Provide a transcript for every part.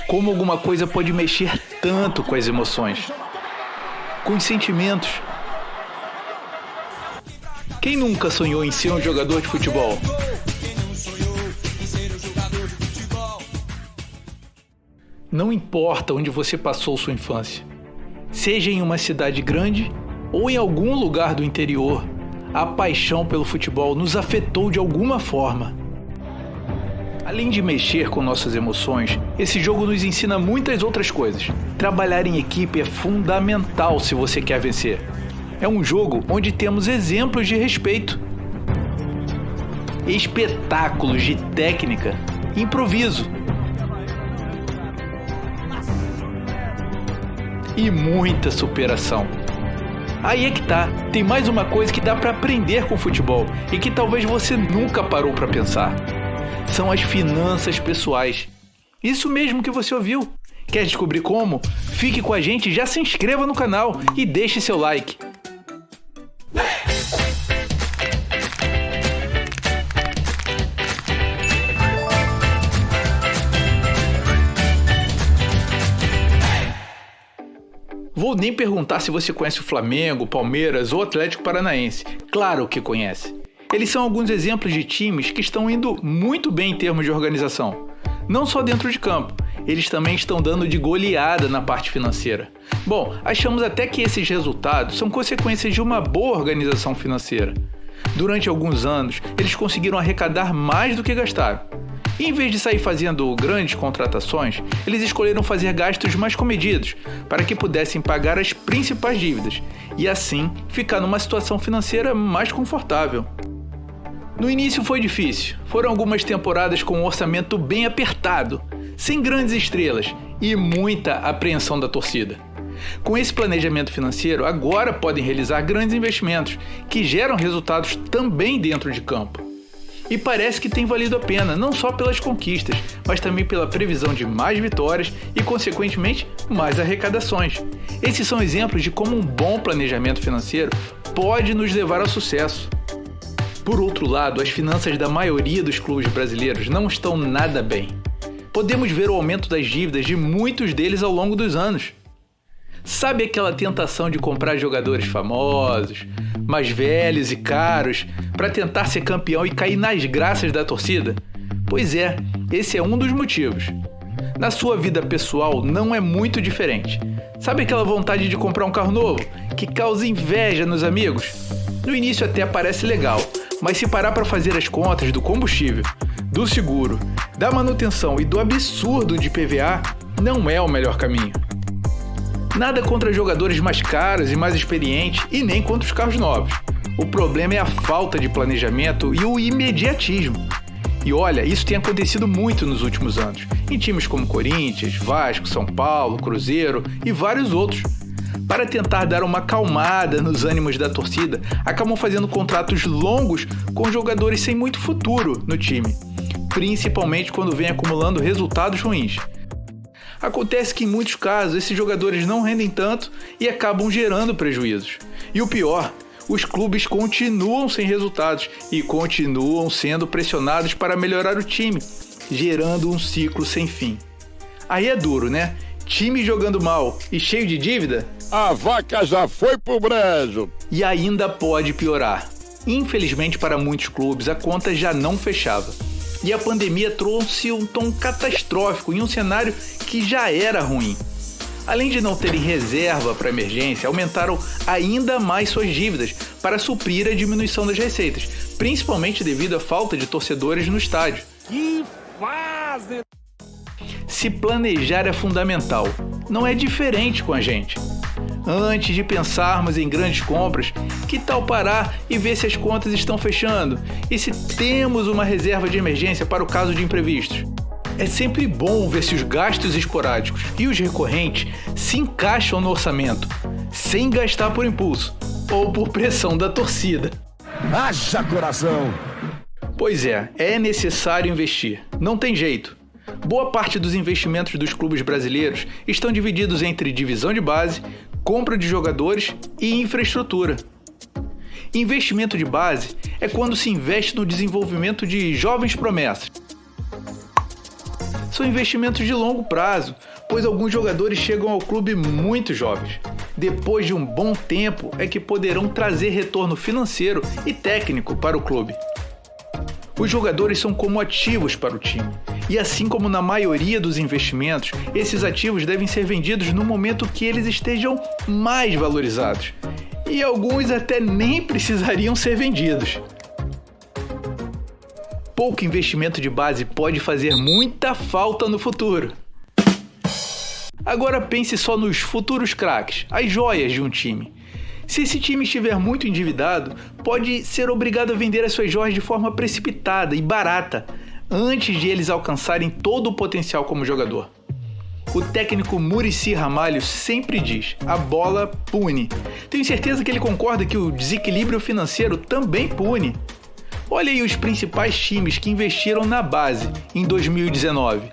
Como alguma coisa pode mexer tanto com as emoções, com os sentimentos? Quem nunca sonhou em ser um jogador de futebol? Não importa onde você passou sua infância, seja em uma cidade grande ou em algum lugar do interior, a paixão pelo futebol nos afetou de alguma forma. Além de mexer com nossas emoções, esse jogo nos ensina muitas outras coisas. Trabalhar em equipe é fundamental se você quer vencer. É um jogo onde temos exemplos de respeito, espetáculos de técnica e improviso. E muita superação. Aí é que tá, tem mais uma coisa que dá pra aprender com o futebol e que talvez você nunca parou pra pensar. São as finanças pessoais. Isso mesmo que você ouviu. Quer descobrir como? Fique com a gente, já se inscreva no canal e deixe seu like. Vou nem perguntar se você conhece o Flamengo, Palmeiras ou Atlético Paranaense. Claro que conhece. Eles são alguns exemplos de times que estão indo muito bem em termos de organização. Não só dentro de campo, eles também estão dando de goleada na parte financeira. Bom, achamos até que esses resultados são consequências de uma boa organização financeira. Durante alguns anos, eles conseguiram arrecadar mais do que gastaram. E em vez de sair fazendo grandes contratações, eles escolheram fazer gastos mais comedidos para que pudessem pagar as principais dívidas e assim ficar numa situação financeira mais confortável. No início foi difícil, foram algumas temporadas com um orçamento bem apertado, sem grandes estrelas e muita apreensão da torcida. Com esse planejamento financeiro, agora podem realizar grandes investimentos que geram resultados também dentro de campo. E parece que tem valido a pena, não só pelas conquistas, mas também pela previsão de mais vitórias e, consequentemente, mais arrecadações. Esses são exemplos de como um bom planejamento financeiro pode nos levar ao sucesso. Por outro lado, as finanças da maioria dos clubes brasileiros não estão nada bem. Podemos ver o aumento das dívidas de muitos deles ao longo dos anos. Sabe aquela tentação de comprar jogadores famosos, mais velhos e caros, para tentar ser campeão e cair nas graças da torcida? Pois é, esse é um dos motivos. Na sua vida pessoal não é muito diferente. Sabe aquela vontade de comprar um carro novo, que causa inveja nos amigos? No início até parece legal, mas se parar para fazer as contas do combustível, do seguro, da manutenção e do absurdo de PVA, não é o melhor caminho. Nada contra jogadores mais caros e mais experientes e nem contra os carros novos. O problema é a falta de planejamento e o imediatismo. E olha, isso tem acontecido muito nos últimos anos, em times como Corinthians, Vasco, São Paulo, Cruzeiro e vários outros. Para tentar dar uma acalmada nos ânimos da torcida, acabam fazendo contratos longos com jogadores sem muito futuro no time, principalmente quando vem acumulando resultados ruins. Acontece que em muitos casos esses jogadores não rendem tanto e acabam gerando prejuízos. E o pior, os clubes continuam sem resultados e continuam sendo pressionados para melhorar o time, gerando um ciclo sem fim. Aí é duro, né? Time jogando mal e cheio de dívida? A vaca já foi pro brejo. E ainda pode piorar. Infelizmente para muitos clubes a conta já não fechava. E a pandemia trouxe um tom catastrófico em um cenário que já era ruim. Além de não terem reserva para emergência, aumentaram ainda mais suas dívidas para suprir a diminuição das receitas, principalmente devido à falta de torcedores no estádio. Que fase! Se planejar é fundamental, não é diferente com a gente. Antes de pensarmos em grandes compras, que tal parar e ver se as contas estão fechando e se temos uma reserva de emergência para o caso de imprevistos? É sempre bom ver se os gastos esporádicos e os recorrentes se encaixam no orçamento, sem gastar por impulso ou por pressão da torcida. Haja coração! Pois é necessário investir, não tem jeito. Boa parte dos investimentos dos clubes brasileiros estão divididos entre divisão de base, compra de jogadores e infraestrutura. Investimento de base é quando se investe no desenvolvimento de jovens promessas. são investimentos de longo prazo, pois alguns jogadores chegam ao clube muito jovens. Depois de um bom tempo é que poderão trazer retorno financeiro e técnico para o clube. Os jogadores são como ativos para o time, e assim como na maioria dos investimentos, esses ativos devem ser vendidos no momento que eles estejam mais valorizados, e alguns até nem precisariam ser vendidos. Pouco investimento de base pode fazer muita falta no futuro. Agora pense só nos futuros craques, as joias de um time. Se esse time estiver muito endividado, pode ser obrigado a vender as suas joias de forma precipitada e barata, antes de eles alcançarem todo o potencial como jogador. O técnico Muricy Ramalho sempre diz: a bola pune. Tenho certeza que ele concorda que o desequilíbrio financeiro também pune. Olha aí os principais times que investiram na base em 2019.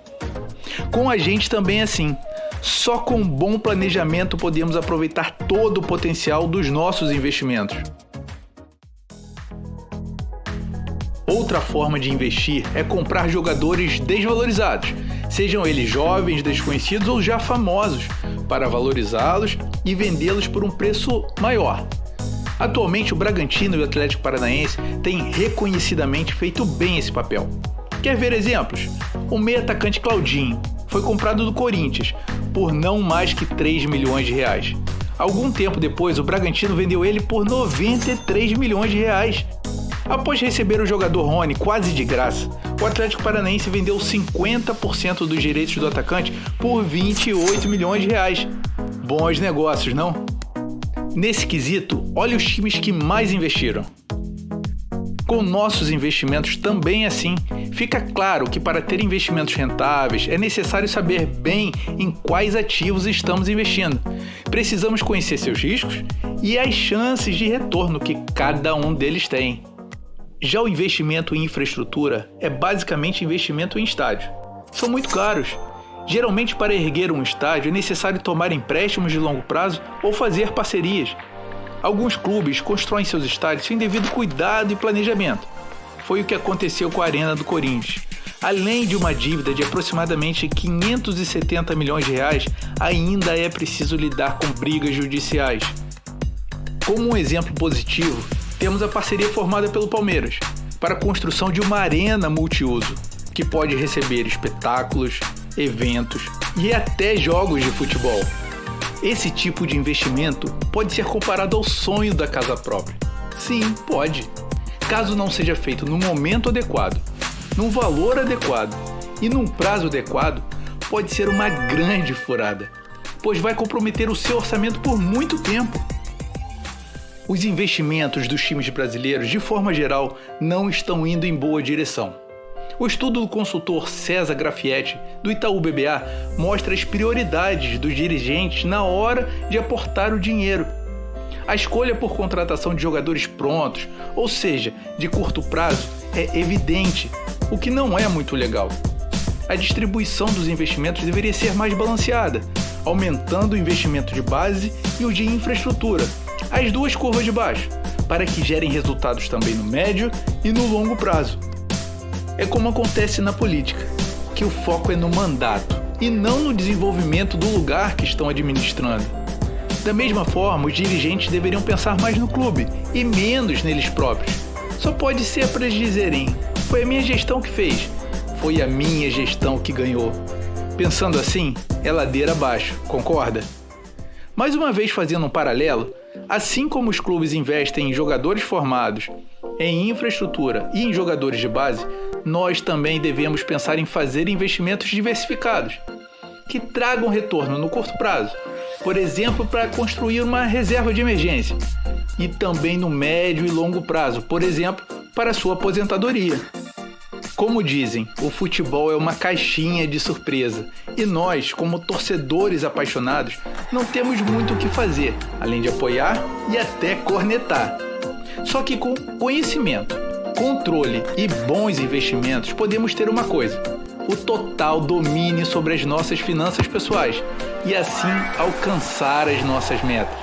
Com a gente também é assim. Só com um bom planejamento podemos aproveitar todo o potencial dos nossos investimentos. Outra forma de investir é comprar jogadores desvalorizados, sejam eles jovens, desconhecidos ou já famosos, para valorizá-los e vendê-los por um preço maior. Atualmente, o Bragantino e o Atlético Paranaense têm reconhecidamente feito bem esse papel. Quer ver exemplos? O meio-atacante Claudinho foi comprado do Corinthians por não mais que 3 milhões de reais. Algum tempo depois, o Bragantino vendeu ele por 93 milhões de reais. Após receber o jogador Rony quase de graça, o Atlético Paranaense vendeu 50% dos direitos do atacante por 28 milhões de reais. Bons negócios, não? Nesse quesito, olha os times que mais investiram. Com nossos investimentos também é assim. Fica claro que para ter investimentos rentáveis é necessário saber bem em quais ativos estamos investindo. Precisamos conhecer seus riscos e as chances de retorno que cada um deles tem. Já o investimento em infraestrutura é basicamente investimento em estádio. São muito caros. Geralmente, para erguer um estádio é necessário tomar empréstimos de longo prazo ou fazer parcerias. Alguns clubes constroem seus estádios sem devido cuidado e planejamento. Foi o que aconteceu com a Arena do Corinthians. Além de uma dívida de aproximadamente 570 milhões de reais, ainda é preciso lidar com brigas judiciais. Como um exemplo positivo, temos a parceria formada pelo Palmeiras para a construção de uma arena multiuso, que pode receber espetáculos, eventos e até jogos de futebol. Esse tipo de investimento pode ser comparado ao sonho da casa própria. Sim, pode. Caso não seja feito no momento adequado, num valor adequado e num prazo adequado, pode ser uma grande furada, pois vai comprometer o seu orçamento por muito tempo. Os investimentos dos times brasileiros, de forma geral, não estão indo em boa direção. O estudo do consultor César Grafietti, do Itaú BBA, mostra as prioridades dos dirigentes na hora de aportar o dinheiro. A escolha por contratação de jogadores prontos, ou seja, de curto prazo, é evidente, o que não é muito legal. A distribuição dos investimentos deveria ser mais balanceada, aumentando o investimento de base e o de infraestrutura, as duas curvas de baixo, para que gerem resultados também no médio e no longo prazo. É como acontece na política, que o foco é no mandato e não no desenvolvimento do lugar que estão administrando. Da mesma forma, os dirigentes deveriam pensar mais no clube e menos neles próprios. Só pode ser para eles dizerem: foi a minha gestão que fez, foi a minha gestão que ganhou. Pensando assim, é ladeira abaixo, concorda? Mais uma vez fazendo um paralelo, assim como os clubes investem em jogadores formados, em infraestrutura e em jogadores de base, nós também devemos pensar em fazer investimentos diversificados, que tragam retorno no curto prazo, por exemplo, para construir uma reserva de emergência, e também no médio e longo prazo, por exemplo, para sua aposentadoria. Como dizem, o futebol é uma caixinha de surpresa, e nós, como torcedores apaixonados, não temos muito o que fazer, além de apoiar e até cornetar. Só que com conhecimento, controle e bons investimentos podemos ter uma coisa: o total domínio sobre as nossas finanças pessoais e assim alcançar as nossas metas.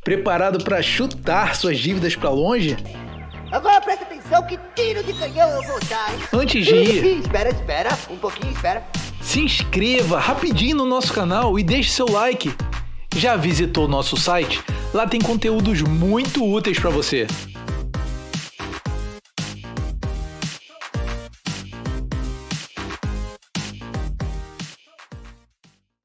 Preparado para chutar suas dívidas para longe? Agora presta atenção. atenção, que tiro de canhão eu vou dar, hein? Antes de ir, Espera, um pouquinho, espera. se inscreva rapidinho no nosso canal e deixe seu like. Já visitou o nosso site? Lá tem conteúdos muito úteis para você.